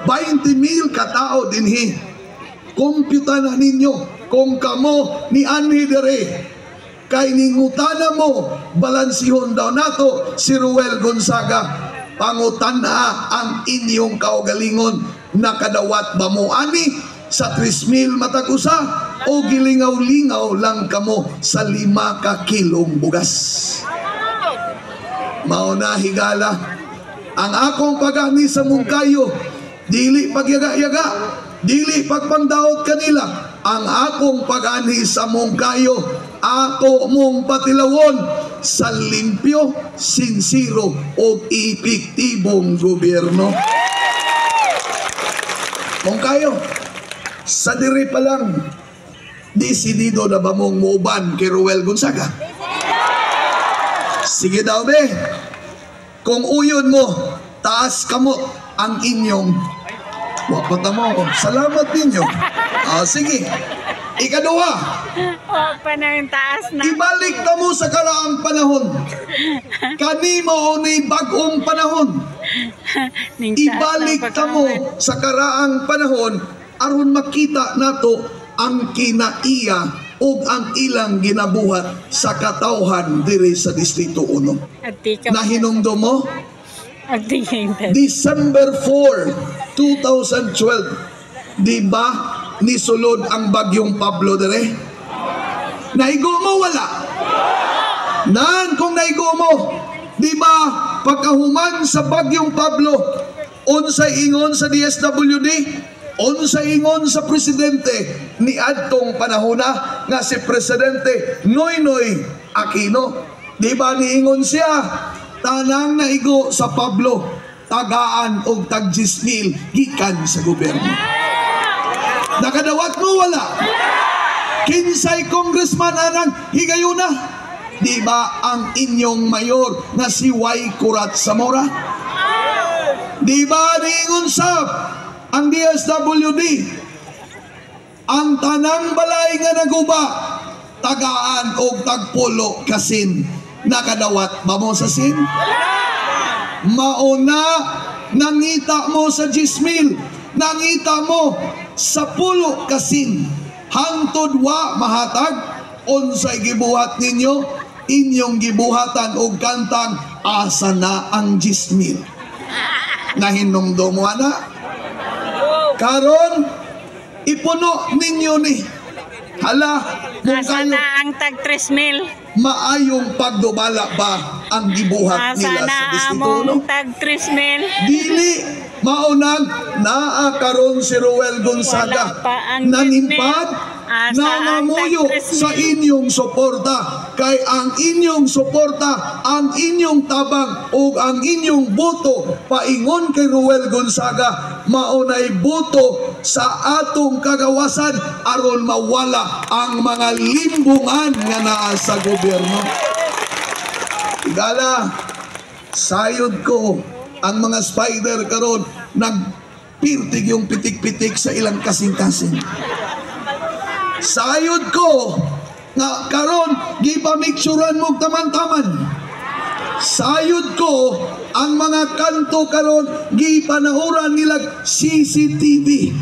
20,000 katao dinhi. Kompyuta na ninyo kung kamo ni anhi dere kay ningutana mo balansihon daw nato si Ruel Gonzaga. Pangutana ang inyong kaugalingon, nakadawat ba mo ani sa 3,000 matag usa o gilingaw-lingaw lang kamo sa 5 ka kilong bugas? Mao na higala ang akong pagani sa mungkayo, dili pagyaga-yaga, dili pagpangdaot kanila. Ang akong pagani sa mungkayo, ako mong patilawon sa limpyo, sinsiro o epektibong gobyerno. Mungkayo, sa diri pa lang, desidido na ba mong muuban kay Ruel Gonzaga? Sige daw be, kung uyon mo, taas kamot ang inyong wapata mo. Salamat ninyo. Sige. Ikaduha. Panahon taas na. Ibalik na mo sa karaang panahon. Kanimo o ni bagong panahon. Ibalik na mo sa karaang panahon aron makita nato ang kinaiya o ang ilang ginabuhat sa katawhan diri sa Distrito 1. Nahinungdo mo? December 4, 2012, di ba nisulod ang bagyong Pablo dere? Naigo mo wala? Nan kung naigo mo, di ba pagkahuman sa bagyong Pablo, unsay ingon sa DSWD, unsay ingon sa presidente ni adtong panahona nga si Presidente Noynoy Aquino, di ba niingon siya? Tanang naigo sa Pablo, tagaan og tag 10,000 gikan sa gobyerno. Nakadawat mo wala? Kinsay congressman anang higayuna? Di ba ang inyong mayor na si Y. Kurat Zamora? Di ba niingon sab ang DSWD? Ang tanang balay nga naguba, tagaan og tagpulo kasin. Nakadawat ba mo sa sin? Mauna, nangita mo sa 10,000, nangita mo sa pulo kasin. Hangtod wa mahatag, unsay gibuhat ninyo, inyong gibuhatan og kantang asa na ang 10,000. Nahinungdo mo ana? Karon, ipuno ninyo ni. Hala, asa na ang tag 3,000? Maayong pagdubala ba ang gibuhat nila sa Distrito 1? Tag 3,000? Dili, maunang naa karon si Ruel Gonzaga nanimpad, nangamuyo sa inyong suporta. Kay ang inyong suporta, ang inyong tabang o ang inyong boto paingon kay Ruel Gonzaga, maunay boto sa atong kagawasan aron mawala ang mga limbungan nga naa sa gobyerno. Igala, sayod ko ang mga spider karon nagpirtig yung pitik-pitik sa ilang kasing-kasing. Sayod ko nga karon gipamiksuran mo taman-taman. Sayod ko ang mga kanto karon gipanahuran nila CCTV.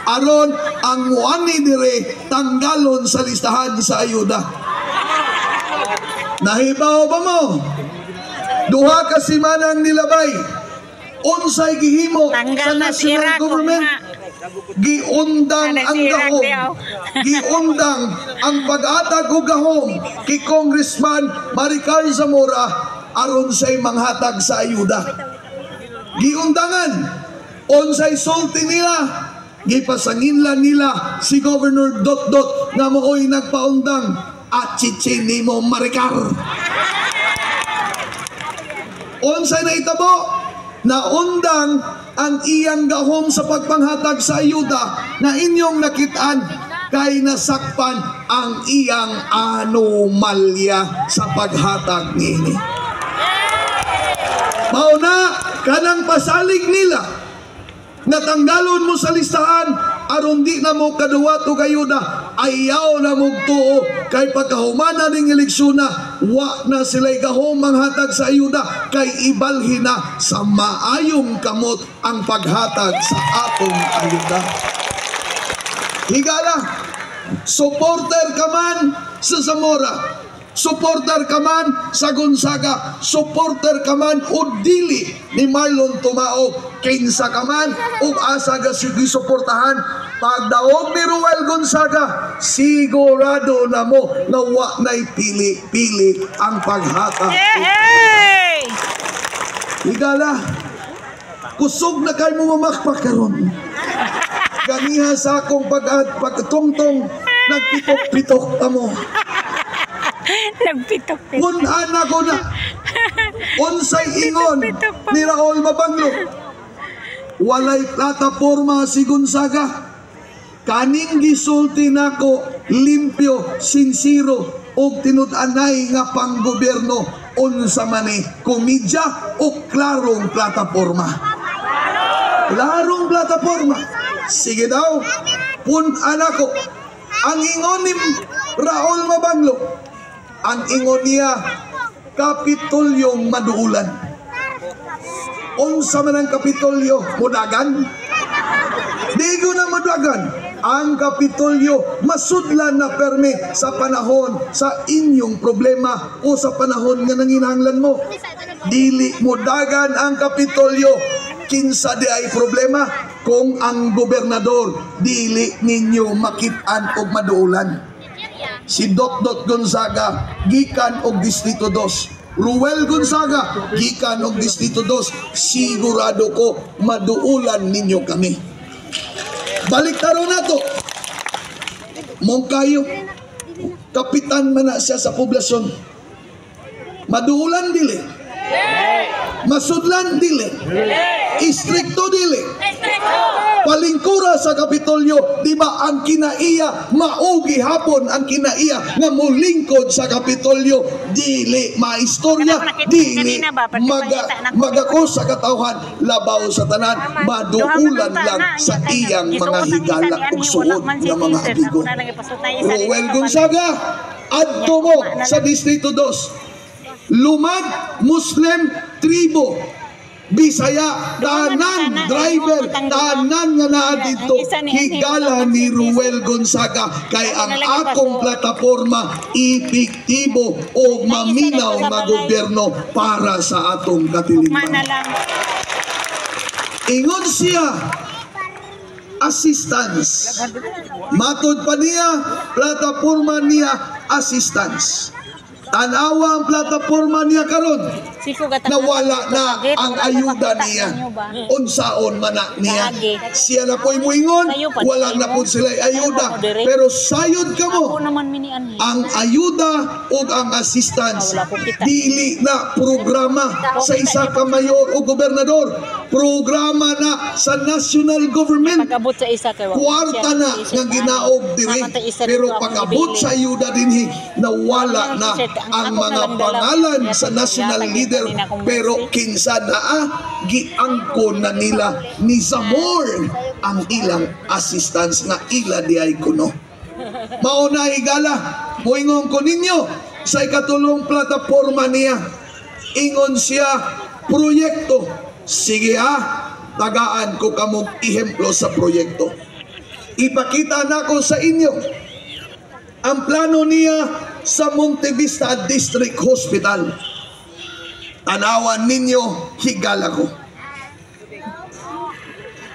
Aron ang wani dire tanggalon sa listahan sa ayuda. Nahibaw ba mo? Duha ka simanang nilabay. Unsay gihimo sa national government? Giundang ang gahom. Giundang ang pag-atag og gahom kay Congressman Maricar Zamora aron say manghatag sa ayuda. Giundangan unsay sulti nila. Gipasanginlan nila si Governor Dotdot na mooy nagpaundang at chichini mo Maricar. Unsay na itabo na undang ang iyang gahom sa pagpanghatag sa ayuda na inyong nakitaan kay nasakpan ang iyang anomalya sa paghatag niini. Mauna kanang pasalig nila natanggalon mo sa listahan aron di na mo kaduwat og ayuda ayaw na mugtuo kay pagkahumana ning eleksyon na wa na sila'y gahom manghatag sa ayuda kay ibalhin na sa maayong kamot ang paghatag sa atong ayuda. Higala, supporter ka man sa Zamora, supporter ka man sa Gonzaga, supporter ka man o dili ni Marlon Tumao, kinsa ka man o asa ga sige suportahan, pagdaog ni Ruel Gonzaga, sigurado na mo na wa na'y pili-pili ang paghatag. Hey! Higala, kusog na kayo mo mamakpak karon. Ganiha sa akong pagtungtong, nagpitok-pitok ka mo. Nagpitok-pitok. Kunan ako na. Unsay ingon ni Raul Mabanglo. Walay plataporma si Gonzaga. Kaning gisulti nako limpyo, sinsiro og tinud-anay nga panggobyerno unsa man ni komedya o klarong plataporma. Klarong plataporma. Sige daw. Punan ako. Ang ingon ni Raul Mabanglo, ang ingon niya, Kapitolyong maduulan. Unsa man ang Kapitolyo? Mudagan? Digo na mudagan. Ang Kapitolyo masudlan na perme sa panahon sa inyong problema o sa panahon nga nanginahanglan mo. Dili mudagan ang Kapitolyo. Kinsa di ay problema kung ang gobernador dili ninyo makitaan og maduulan. Si Dot Gonzaga gikan og Distrito 2, Ruel Gonzaga gikan og Distrito 2, sigurado ko maduulan ninyo kami. Balik taro na to. Mong kayo kapitan man na siya sa poblasyon, maduulan dili, masudlan dili, istrikto dili, palingkura sa Kapitolyo, di ba ang kinaiya maugi hapon ang kinaiya nga mulingkod sa Kapitolyo, dili maistorya, dili magako sa katawhan, labaw sa tanan, maduulan lang sa iyang mga higala ug suod nga mga amigo. Ruel Gonzaga, adto mo sa Distrito 2, lumad Muslim tribo, Bisaya, tanan driver, tanan nga naa dito, higala ni Ruel Gonzaga kay ang akong plataporma epektibo o maminaw nga gobyerno para sa atong katilingban. Ingon siya, assistance. Matod pa niya, plataporma niya, assistance. Tanawa ang plataporma niya karon, nawala na ang ayuda niya. Unsaon man na niya. Siya na po'y muingon, wala na po sila ayuda. Pero sayod ka mo, ang ayuda o ang assistance, dili na programa sa isa ka mayor o gobernador. Programa na sa national government. Kwarta na nga ginaog diri. Pero pag-abot sa ayuda dinhi, nawala na ang mga pangalan sa national leader, pero kinsa naa giangkon na nila ni Zamor ang ilang assistance nga ila di ay kuno. Mauna higala, moingon ko ninyo sa ikatulong plataporma niya, ingon siya proyekto. Sige tagaan ko kamong ihemplo sa proyekto. Ipakita nako sa inyo ang plano niya sa Monte Vista District Hospital. Tanawan ninyo, higala ko.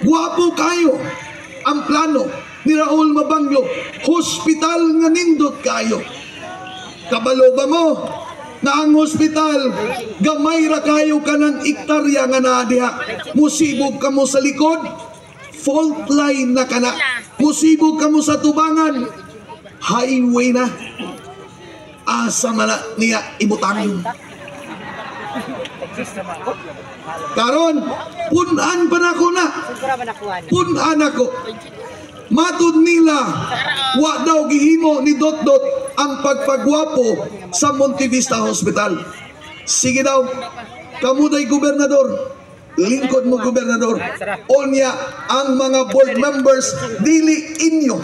Guwapo kayo ang plano ni Raul Mabanglo. Hospital nga nindot kayo. Kabalo ba mo na ang hospital gamay ra kayo ka ng iktarya nga naadiha? Musibog ka mo sa likod, fault line na kana. Musibog ka mo sa tubangan, highway na. Asa man niya ibutangin. Karon, punan pa na ko na. Punan ako. Matud nila, wa daw gihimo ni Dot ang pagpagwapo sa Monte Vista Hospital. Sige daw, kamuday gobernador, lingkod mo gobernador. Onya ang mga board members, dili inyo.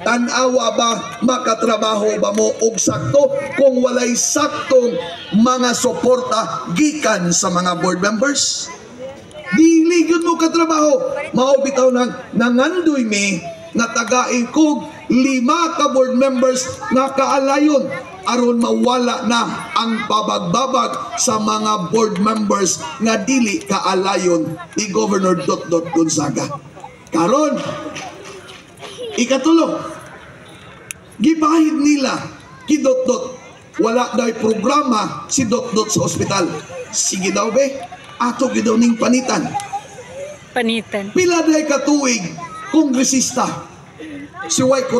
Tanawa ba, makatrabaho ba mo og sakto kung walay saktong mga suporta gikan sa mga board members? Dili gyud mo katrabaho. Mao bitaw nang nangandoy mi nga tagain kog 5 ka board members nga kaalayon aron mawala na ang pabagbabag sa mga board members nga dili kaalayon ni Governor Dotdot Gonzaga. Karon, ikatulo, gibahid nila ki Dotdot. Wala daw programa si Dotdot sa ospital. Sige daw be, ato gyud daw ning panitan. Panitan. Pila day katuig kongresista si White